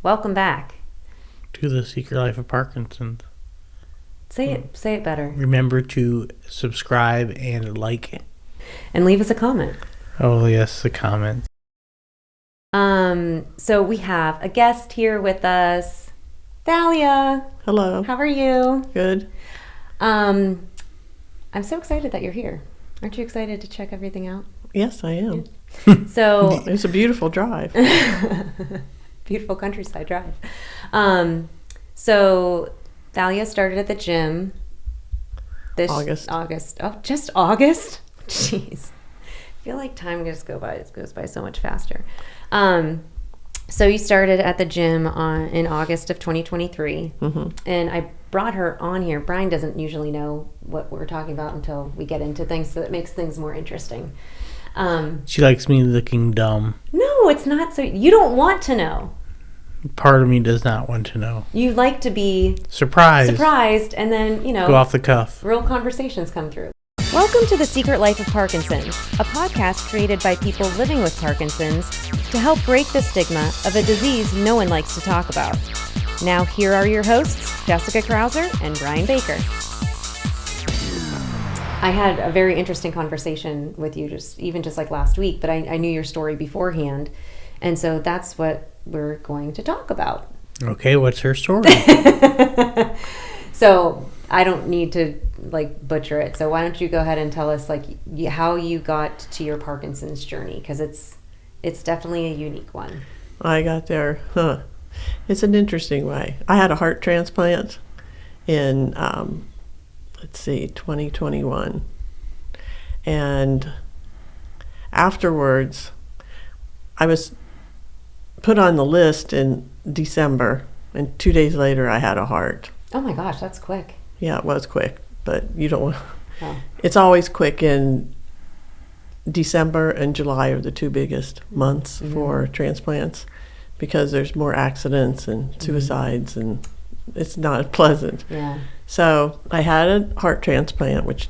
Welcome back. To the Secret Life of Parkinson's. Say it better. Remember to subscribe and like. And leave us a comment. Oh, yes, the comments. So we have a guest here with us. Thalia. Hello. How are you? Good. I'm so excited that you're here. Aren't you excited to check everything out? Yes, I am. So It's a beautiful drive. beautiful countryside drive. So Thalia started at the gym this August. Oh, just August? Jeez. I feel like time just goes by so much faster. So you started at the gym in August of 2023, and I brought her on here. Brian doesn't usually know what we're talking about until we get into things, so that makes things more interesting. She likes me looking dumb. No, it's not. So you don't want to know. Part of me does not want to know. You like to be surprised, and then, go off the cuff. Real conversations come through. Welcome to The Secret Life of Parkinson's, a podcast created by people living with Parkinson's to help break the stigma of a disease no one likes to talk about. Now, here are your hosts, Jessica Krauser and Brian Baker. I had a very interesting conversation with you just like last week, but I knew your story beforehand, and so that's what we're going to talk about. Okay, what's her story? So I don't need to butcher it. So why don't you go ahead and tell us how you got to your Parkinson's journey, because it's definitely a unique one. I got there. It's an interesting way. I had a heart transplant in 2021, and afterwards I was put on the list in December, and 2 days later I had a heart. Oh my gosh, that's quick. Yeah, it was quick, but you don't want. Oh. It's always quick in December and July are the two biggest months for transplants, because there's more accidents and suicides, and it's not pleasant. Yeah. So I had a heart transplant, which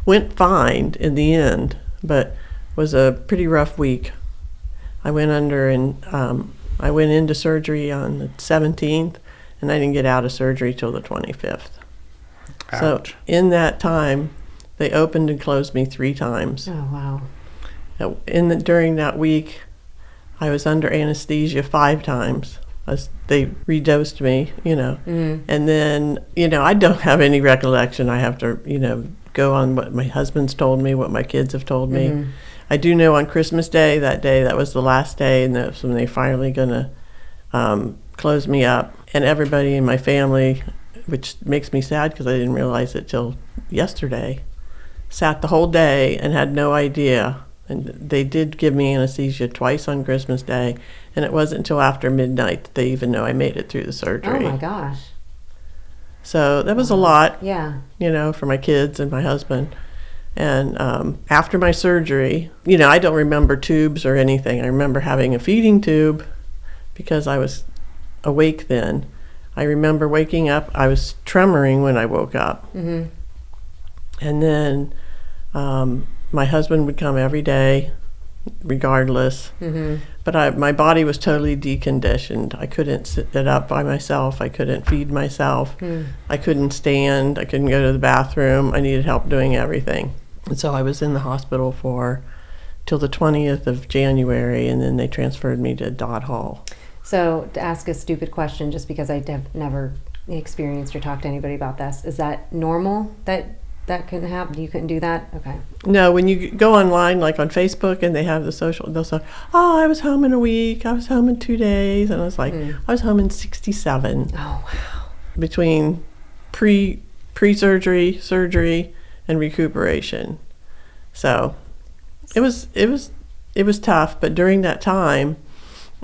went fine in the end, but was a pretty rough week. I went into surgery on the 17th, and I didn't get out of surgery till the 25th. Ouch. So in that time, they opened and closed me 3 times. Oh, wow. During that week, I was under anesthesia 5 times. They redosed me, and then, I don't have any recollection. I have to, go on what my husband's told me, what my kids have told me. I do know on Christmas Day, that was the last day, and that's when they finally gonna close me up. And everybody in my family, which makes me sad because I didn't realize it till yesterday, sat the whole day and had no idea. And they did give me anesthesia twice on Christmas Day, and it wasn't until after midnight that they even know I made it through the surgery. Oh my gosh. So that was a lot, Yeah. For my kids and my husband. And after my surgery, I don't remember tubes or anything. I remember having a feeding tube because I was awake then. I remember waking up. I was tremoring when I woke up. And then my husband would come every day, regardless. But my body was totally deconditioned. I couldn't sit up by myself. I couldn't feed myself. I couldn't stand. I couldn't go to the bathroom. I needed help doing everything. And so I was in the hospital till the 20th of January, and then they transferred me to Dodd Hall. So to ask a stupid question, just because I have never experienced or talked to anybody about this, is that normal that couldn't happen? You couldn't do that? Okay. No, when you go online, like on Facebook, and they have they'll say, oh, I was home in a week, I was home in 2 days, and I was like, I was home in 67. Oh, wow. Between pre-surgery, surgery, and recuperation. So it was tough, but during that time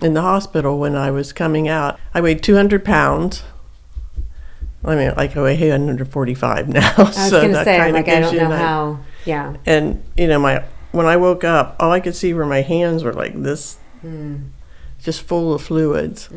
in the hospital when I was coming out, I weighed 200 pounds. I mean, I weigh 145 now. I was going to say, I don't know how. Yeah. And, when I woke up, all I could see were my hands were like this, just full of fluids.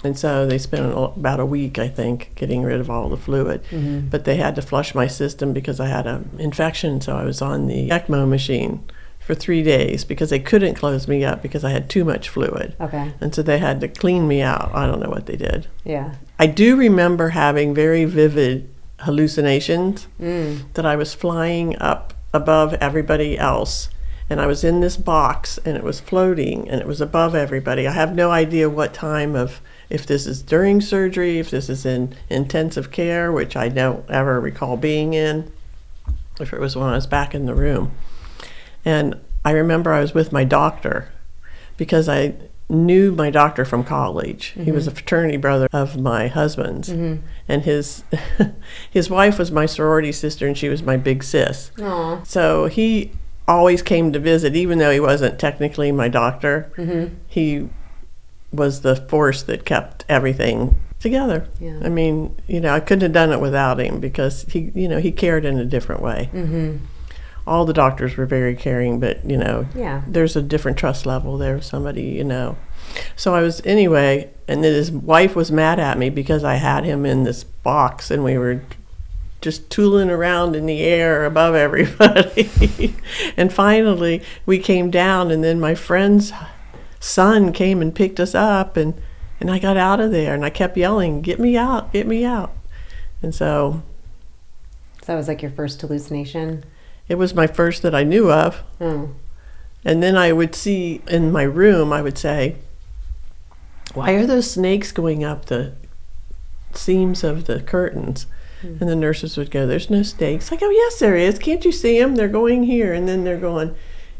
And so they spent about a week, I think, getting rid of all the fluid. But they had to flush my system because I had an infection, so I was on the ECMO machine for 3 days because they couldn't close me up because I had too much fluid. Okay. And so they had to clean me out. I don't know what they did. Yeah. I do remember having very vivid hallucinations that I was flying up above everybody else. And I was in this box and it was floating and it was above everybody. I have no idea what time of, if this is during surgery, if this is in intensive care, which I don't ever recall being in, if it was when I was back in the room. And I remember I was with my doctor because I knew my doctor from college. He was a fraternity brother of my husband's. And his his wife was my sorority sister and she was my big sis. Aww. So he always came to visit, even though he wasn't technically my doctor. He was the force that kept everything together. Yeah. I mean, I couldn't have done it without him because he cared in a different way. All the doctors were very caring, but there's a different trust level there with somebody. So I was, anyway, and then his wife was mad at me because I had him in this box and we were just tooling around in the air above everybody. And finally we came down and then my friend's son came and picked us up and I got out of there and I kept yelling, "Get me out, get me out." And so that was like your first hallucination? It was my first that I knew of. And then I would see in my room, I would say, "Why are those snakes going up the seams of the curtains?" And the nurses would go, "There's no snakes." I go, "Yes, there is. Can't you see them? They're going here." And then they're going,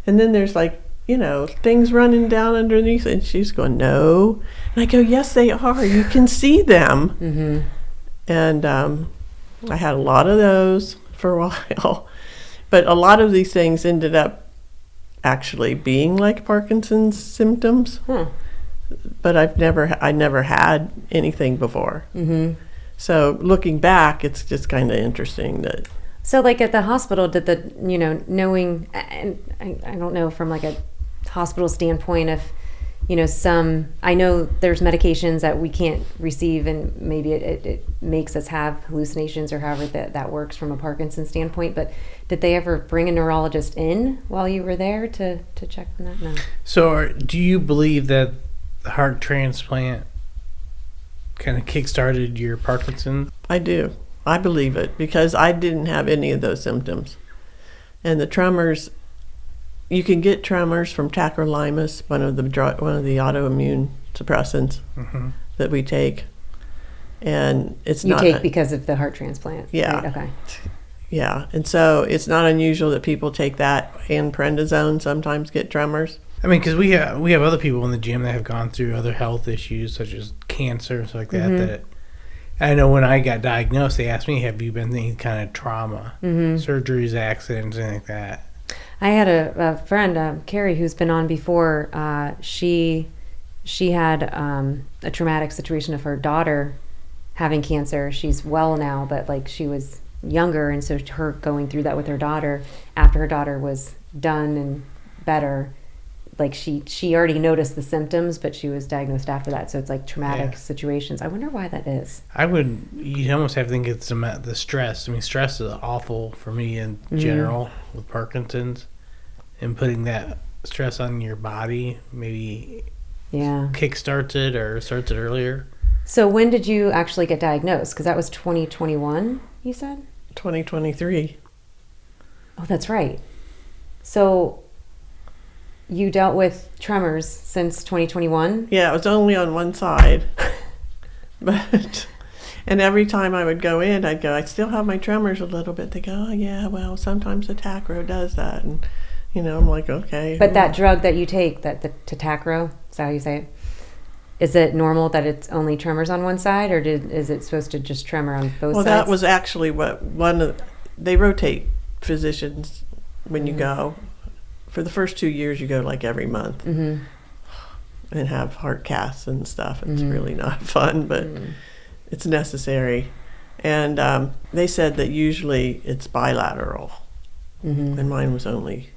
and then there's like, things running down underneath. And she's going, "No." And I go, "Yes, they are. You can see them." And I had a lot of those for a while. But a lot of these things ended up actually being like Parkinson's symptoms. But I never had anything before. So looking back, it's just kind of interesting that. So like at the hospital, did the, knowing, and I don't know from like a hospital standpoint if, I know there's medications that we can't receive and maybe it makes us have hallucinations or however that works from a Parkinson standpoint, but did they ever bring a neurologist in while you were there to check on that? No. So do you believe that the heart transplant kind of kick-started your Parkinson? I do. I believe it because I didn't have any of those symptoms. And the tremors, you can get tremors from tacrolimus, one of the autoimmune suppressants that we take. And it's you not take because of the heart transplant. Yeah. Right? Okay. Yeah. And so it's not unusual that people take that and prednisone sometimes get tremors. I mean, because we have other people in the gym that have gone through other health issues such as cancer and stuff like that. That I know when I got diagnosed, they asked me, "Have you been through any kind of trauma, surgeries, accidents, anything like that?" I had a friend, Carrie, who's been on before. She had a traumatic situation of her daughter having cancer. She's well now, but like she was younger, and so her going through that with her daughter after her daughter was done and better. Like she already noticed the symptoms, but she was diagnosed after that. So it's like traumatic situations. I wonder why that is. You almost have to think it's the stress. I mean, stress is awful for me in general with Parkinson's, and putting that stress on your body maybe kickstarts it or starts it earlier. So when did you actually get diagnosed? Because that was 2021, you said? 2023. Oh, that's right. So you dealt with tremors since 2021? Yeah, it was only on one side. And every time I would go in, I'd go, "I still have my tremors a little bit." They go, "Oh, yeah, well, sometimes the Tacro does that." And, I'm like, okay. But that drug that you take, the Tacro, is that how you say it? Is it normal that it's only tremors on one side, or is it supposed to just tremor on both sides? Well, that was actually what they rotate physicians when you go. For the first 2 years, you go like every month and have heart casts and stuff. It's really not fun, but it's necessary. And they said that usually it's bilateral, and mine was only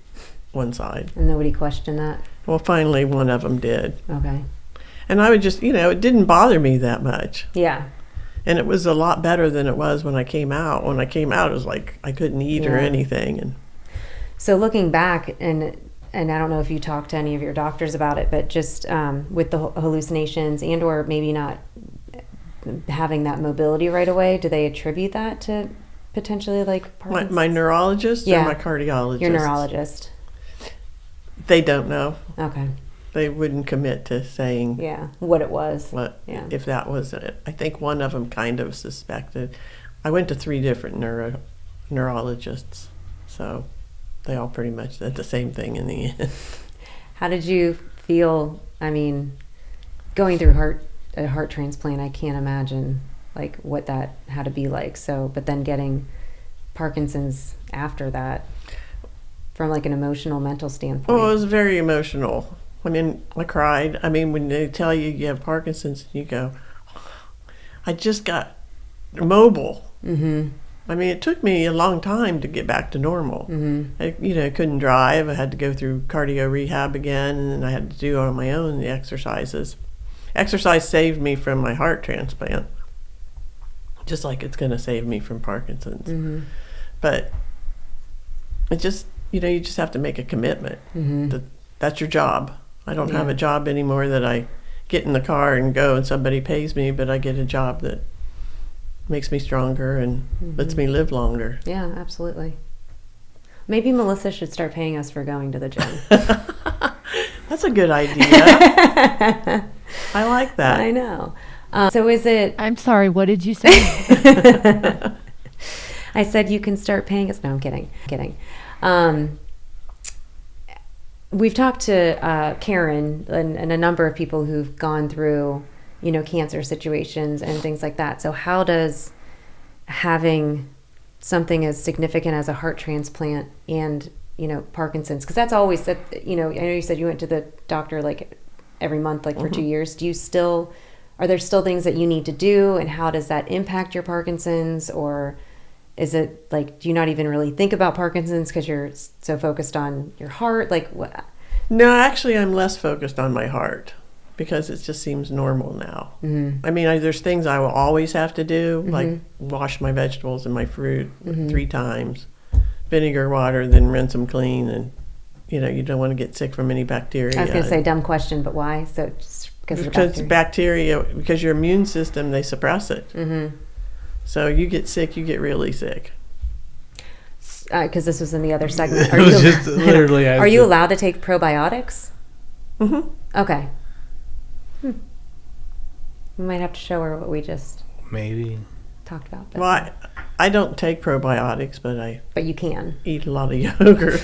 one side. And nobody questioned that? Well, finally, one of them did. Okay. And I would just, it didn't bother me that much. Yeah. And it was a lot better than it was when I came out. When I came out, it was like I couldn't eat or anything. And so looking back, and and I don't know if you talked to any of your doctors about it, but just with the hallucinations and or maybe not having that mobility right away, do they attribute that to potentially like Parkinson's? My neurologist or my cardiologist? Your neurologist. They don't know. Okay. They wouldn't commit to saying what it was. If that was it. I think one of them kind of suspected. I went to 3 different neurologists, so they all pretty much said the same thing in the end. How did you feel? I mean, going through a heart transplant, I can't imagine like what that had to be like. So, but then getting Parkinson's after that, from like an emotional, mental standpoint. Well, it was very emotional. I mean, I cried. I mean, when they tell you you have Parkinson's, you go, I just got mobile. Mm-hmm. I mean, it took me a long time to get back to normal. Mm-hmm. I couldn't drive. I had to go through cardio rehab again, and then I had to do on my own the exercises. Exercise saved me from my heart transplant, just like it's going to save me from Parkinson's. Mm-hmm. But it just, you just have to make a commitment. Mm-hmm. That's your job. I don't have a job anymore that I get in the car and go and somebody pays me, but I get a job that makes me stronger and lets me live longer. Yeah, absolutely. Maybe Melissa should start paying us for going to the gym. That's a good idea. I like that. I know. So is it... I'm sorry, what did you say? I said you can start paying us. No, I'm kidding. We've talked to Karen and a number of people who've gone through, cancer situations and things like that. So how does having something as significant as a heart transplant and, Parkinson's, because that's always that, I know you said you went to the doctor like every month, like for 2 years. Are there still things that you need to do, and how does that impact your Parkinson's? Or is it like, do you not even really think about Parkinson's because you're so focused on your heart? Like what? No, actually, I'm less focused on my heart because it just seems normal now. Mm-hmm. I mean, there's things I will always have to do, like wash my vegetables and my fruit 3 times, vinegar, water, then rinse them clean. And, you don't want to get sick from any bacteria. I was going to say, dumb question, but why? So just because bacteria, because your immune system, they suppress it. Mm-hmm. So you get sick, you get really sick. Because this was in the other segment. Are you allowed to take probiotics? Mm-hmm. Okay. We might have to show her what we just maybe talked about. Well, I don't take probiotics, but you can eat a lot of yogurt.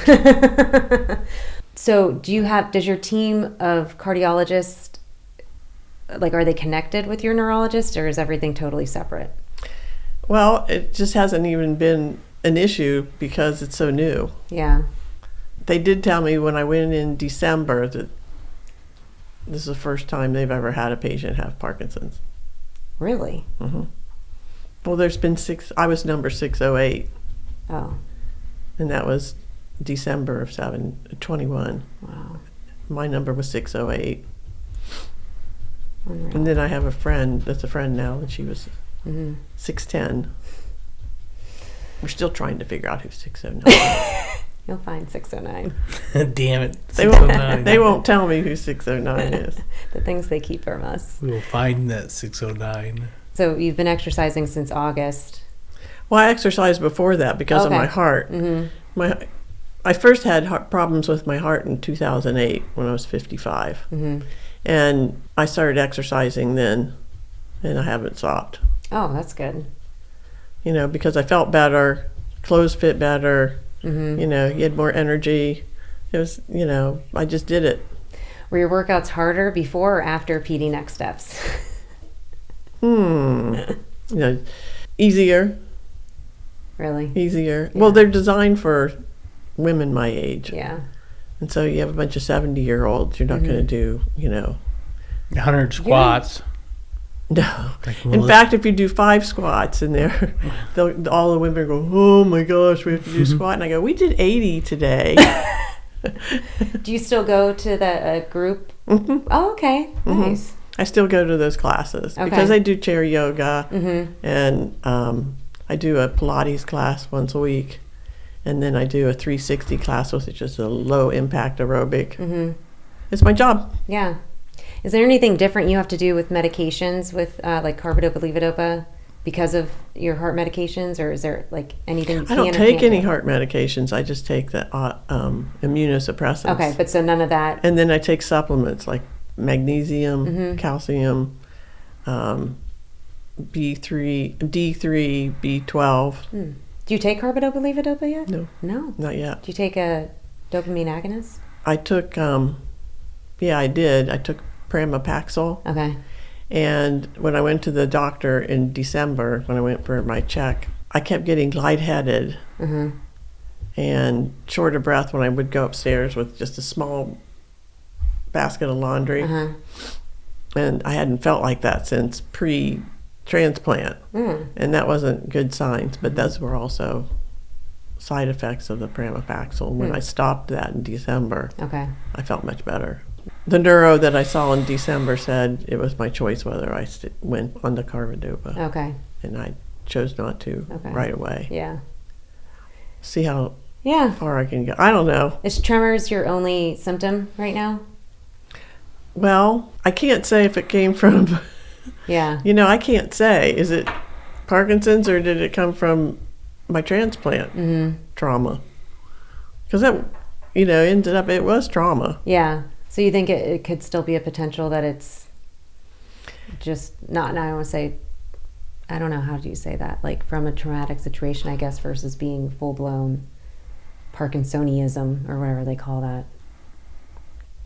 So does your team of cardiologists, like, are they connected with your neurologist, or is everything totally separate? Well, it just hasn't even been an issue because it's so new. Yeah. They did tell me when I went in December that this is the first time they've ever had a patient have Parkinson's. Really? Mm-hmm. Well, there's been 6. I was number 608. Oh. And that was December of 21. Wow. My number was 608. Unreal. And then I have a friend that's a friend now, and she was 610. We're still trying to figure out who's 609. You'll find 609. Damn it. They won't tell me who 609 is. The things they keep from us. We will find that 609. So you've been exercising since August. Well, I exercised before that because of my heart. Mm-hmm. I first had problems with my heart in 2008 when I was 55. Mm-hmm. And I started exercising then, and I haven't stopped. Oh, that's good. Because I felt better, clothes fit better, you had more energy. It was, I just did it. Were your workouts harder before or after PD Next Steps? Easier. Really? Easier. Yeah. Well, they're designed for women my age. Yeah. And so you have a bunch of 70-year-olds. You're not going to do, 100 squats. No. In fact, if you do 5 squats in there, all the women go, oh my gosh, we have to do a squat. And I go, we did 80 today. Do you still go to the group? Mm-hmm. Oh, okay. Nice. I still go to those classes because I do chair yoga and I do a Pilates class once a week. And then I do a 360 class, which is just a low impact aerobic. Mm-hmm. It's my job. Yeah. Is there anything different you have to do with medications with like carbidopa, levodopa because of your heart medications, or is there like anything you I don't can or take can't any do? heart medications. I just take the immunosuppressants. Okay, but so none of that. And then I take supplements like magnesium, Mm-hmm. calcium, B3, D3, B12. Do you take carbidopa, levodopa yet? No, No. not yet. Do you take a dopamine agonist? I took, yeah, I did. I took Pramipexole. Okay. And when I went to the doctor in December, when I went for my check, I kept getting lightheaded Mm-hmm. and short of breath when I would go upstairs with just a small basket of laundry. Uh-huh. And I hadn't felt like that since pre-transplant. And that wasn't good signs, but those were also side effects of the Pramipexole. When I stopped that in December, Okay. I felt much better. The neuro that I saw in December said it was my choice whether I went on the carbidopa. Okay. And I chose not to Okay. right away. Yeah. See how Yeah. far I can go. I don't know. Is tremors your only symptom right now? Well, I can't say if it came from, Yeah. I can't say. Is it Parkinson's or did it come from my transplant trauma? Because that, ended up, it was trauma. Yeah. So you think it could still be a potential that it's just not, and I don't want to say, I don't know, how do you say that? Like from a traumatic situation, I guess, versus being full-blown Parkinsonism or whatever they call that,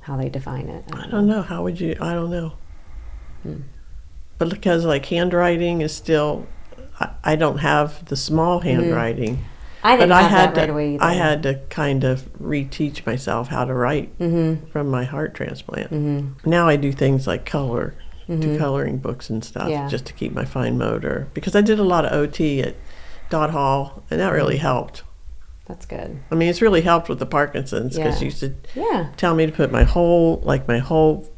how they define it. I don't know. How would you, I don't know. But because like handwriting is still, I don't have the small handwriting. I didn't But have had that to, right away either. I had to kind of reteach myself how to write from my heart transplant. Now I do things like do coloring books and stuff Yeah. just to keep my fine motor. Because I did a lot of OT at Dot Hall, and that really helped. That's good. I mean, it's really helped with the Parkinson's because Yeah. you used to Yeah. tell me to put my whole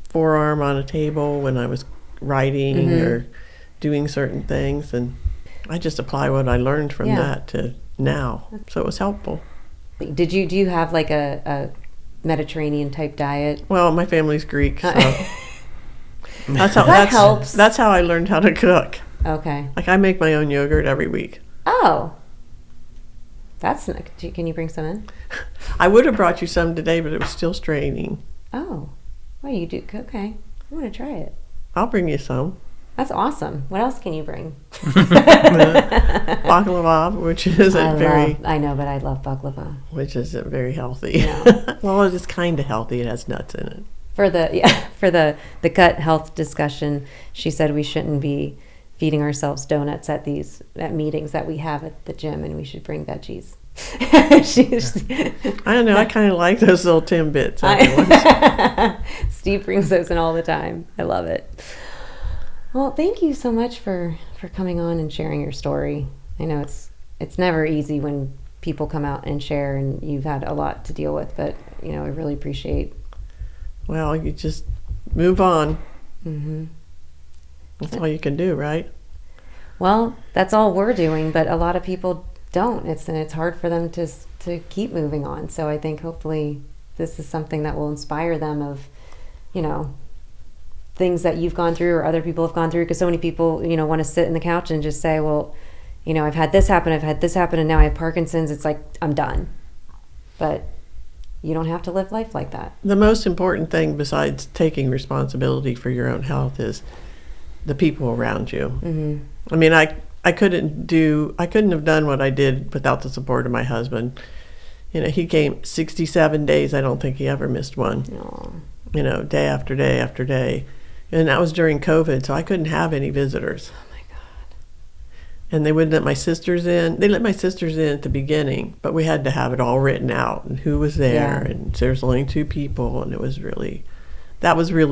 forearm on a table when I was writing or doing certain things, and I just apply what I learned from Yeah. that to now. So it was helpful. Do you have like a Mediterranean type diet? Well, my family's Greek, so that's helps. That's how I learned how to cook. Okay. Like I make my own yogurt every week. Oh. Can you bring some in? I would have brought you some today, but it was still straining. Oh. Well, you do. Okay. I want to try it. I'll bring you some. That's awesome. What else can you bring? Baklava, which isn't very which isn't very healthy. No. Well, it's kind of healthy. It has nuts in it. For the gut health discussion, she said we shouldn't be feeding ourselves donuts at meetings that we have at the gym, and we should bring veggies. I don't know. I kind of like those little Timbits. Steve brings those in all the time. I love it. Well, thank you so much for coming on and sharing your story. I know it's never easy when people come out and share, and you've had a lot to deal with, but I really appreciate. Well, you just move on. Mm-hmm. That's all you can do, right? Well, that's all we're doing, but a lot of people don't. It's hard for them to keep moving on. So I think hopefully this is something that will inspire them of, things that you've gone through or other people have gone through, because so many people, want to sit in the couch and just say, well, I've had this happen, and now I have Parkinson's. It's like, I'm done. But you don't have to live life like that. The most important thing besides taking responsibility for your own health is the people around you. Mm-hmm. I mean, I couldn't have done what I did without the support of my husband. He came 67 days. I don't think he ever missed one. Aww. Day after day after day. And that was during COVID, so I couldn't have any visitors. Oh my God. And they wouldn't let my sisters in. They let my sisters in at the beginning, but we had to have it all written out and who was there. Yeah. And there's only 2 people, and that was really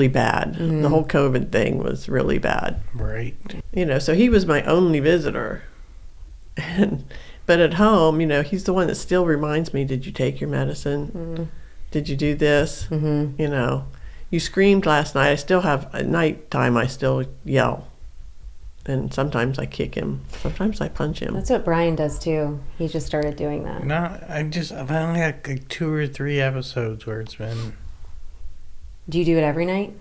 bad. Mm-hmm. The whole COVID thing was really bad. Right. So he was my only visitor. But at home, he's the one that still reminds me, did you take your medicine? Mm-hmm. Did you do this? Mm-hmm. You screamed last night. I still have, at nighttime, I still yell. And sometimes I kick him. Sometimes I punch him. That's what Brian does too. He just started doing that. No, I've only had like 2 or 3 episodes where it's been. Do you do it every night?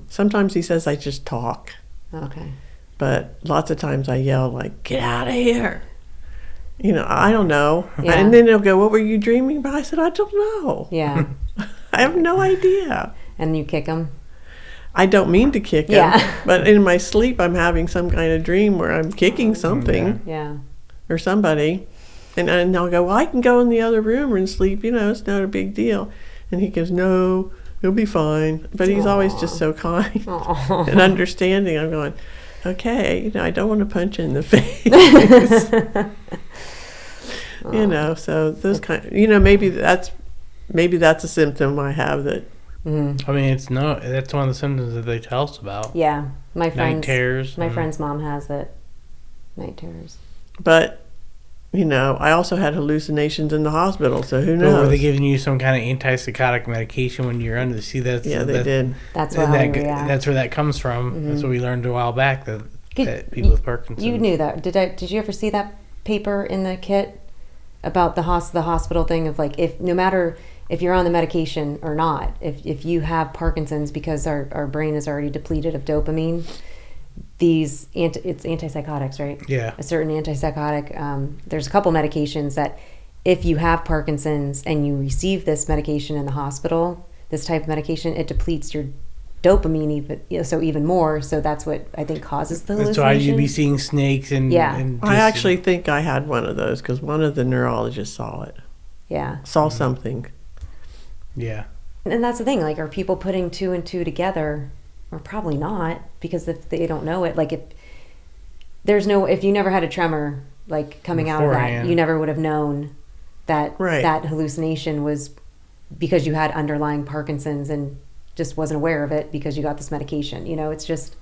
Sometimes he says I just talk. Okay. But lots of times I yell like, get out of here. You know, I don't know. Yeah. And then he'll go, what were you dreaming about? I said, I don't know. Yeah. I have no idea. And you kick him? I don't mean to kick him. Yeah. But in my sleep, I'm having some kind of dream where I'm kicking something Yeah. or somebody. And I'll go, well, I can go in the other room and sleep. You know, it's not a big deal. And he goes, no, you'll be fine. But he's always just so kind Aww. and understanding. I'm going, okay, you know, I don't want to punch you in the face. You know, so those kind, you know, maybe that's a symptom I have that. Mm-hmm. I mean, that's one of the symptoms that they tell us about. Yeah. My Night terrors. friend's mom has it. Night terrors. But, you know, I also had hallucinations in the hospital, so who knows? But were they giving you some kind of antipsychotic medication when you're under the sea? Yeah, they did. That's how we react. That's where that comes from. Mm-hmm. That's what we learned a while back, that people with Parkinson's. You knew that. Did you ever see that paper in the kit about the hospital thing of like, no matter if you're on the medication or not, if you have Parkinson's, because our brain is already depleted of dopamine, it's antipsychotics, right? Yeah. A certain antipsychotic. There's a couple medications that if you have Parkinson's and you receive this medication in the hospital, this type of medication, it depletes your dopamine even more. So that's what I think causes the hallucination. That's why you'd be seeing snakes and I actually think I had one of those because one of the neurologists saw it. Yeah. Saw something. Yeah. And that's the thing, like, are people putting 2 and 2 together? Or probably not, because if they don't know it, like if you never had a tremor, like coming out of that, you never would have known that that hallucination was because you had underlying Parkinson's and just wasn't aware of it because you got this medication. You know, it's just,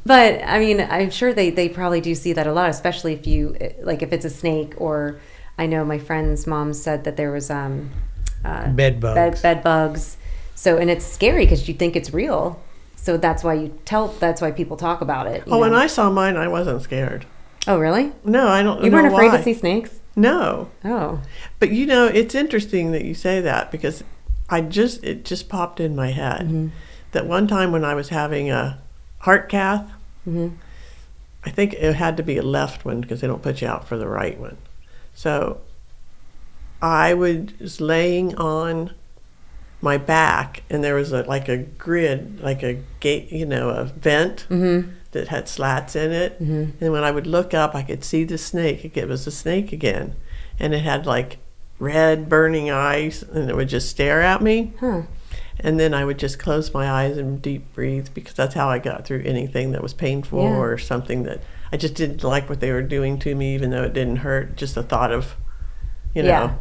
But, I mean, I'm sure they probably do see that a lot, especially if if it's a snake, or I know my friend's mom said that there was bed bugs. Bed bugs. So, and it's scary because you think it's real. So that's why people talk about it. When I saw mine, I wasn't scared. Oh, really? No, I don't know. You weren't afraid why. to see snakes? No. Oh. But you know, it's interesting that you say that because it just popped in my head that one time when I was having a heart cath, I think it had to be a left one because they don't put you out for the right one. So I was laying on my back, and there was a grid, like a gate, you know, a vent that had slats in it. And when I would look up, I could see the snake. It was a snake again, and it had like red burning eyes, and it would just stare at me. And then I would just close my eyes and deep breathe, because that's how I got through anything that was painful or something that I just didn't like what they were doing to me, even though it didn't hurt. Just the thought of, you know,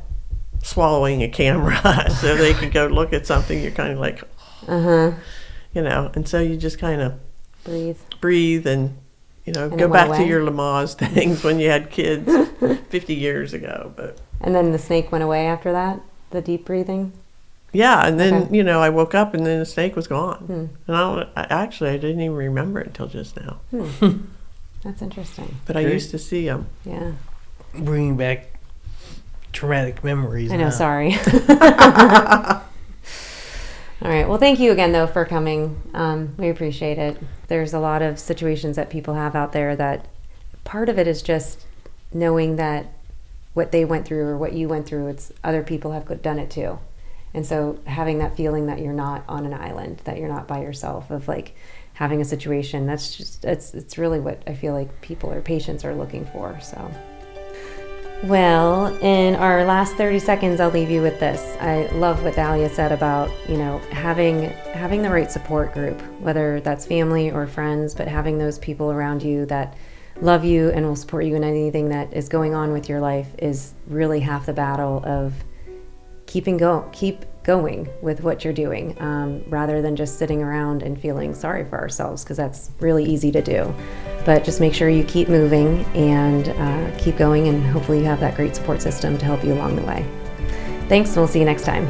swallowing a camera so they could go look at something, you're kind of like, you know, and so you just kind of breathe and, you know, go back to your Lamaze things when you had kids 50 years ago. And then the snake went away after that, the deep breathing? Yeah, and then, you know, I woke up and then the snake was gone. And I didn't even remember it until just now. That's interesting. But I used to see them. Yeah. Bringing back traumatic memories. I know, sorry. All right. Well, thank you again, though, for coming. We appreciate it. There's a lot of situations that people have out there that part of it is just knowing that what they went through or what you went through, it's other people have done it too. And so having that feeling that you're not on an island, that you're not by yourself, of like having a situation, that's just, it's really what I feel like people or patients are looking for. So. Well, in our last 30 seconds, I'll leave you with this. I love what Thalia said about, you know, having the right support group, whether that's family or friends, but having those people around you that love you and will support you in anything that is going on with your life is really half the battle of keep going with what you're doing, rather than just sitting around and feeling sorry for ourselves, because that's really easy to do. But just make sure you keep moving and keep going, and hopefully you have that great support system to help you along the way. Thanks, and we'll see you next time.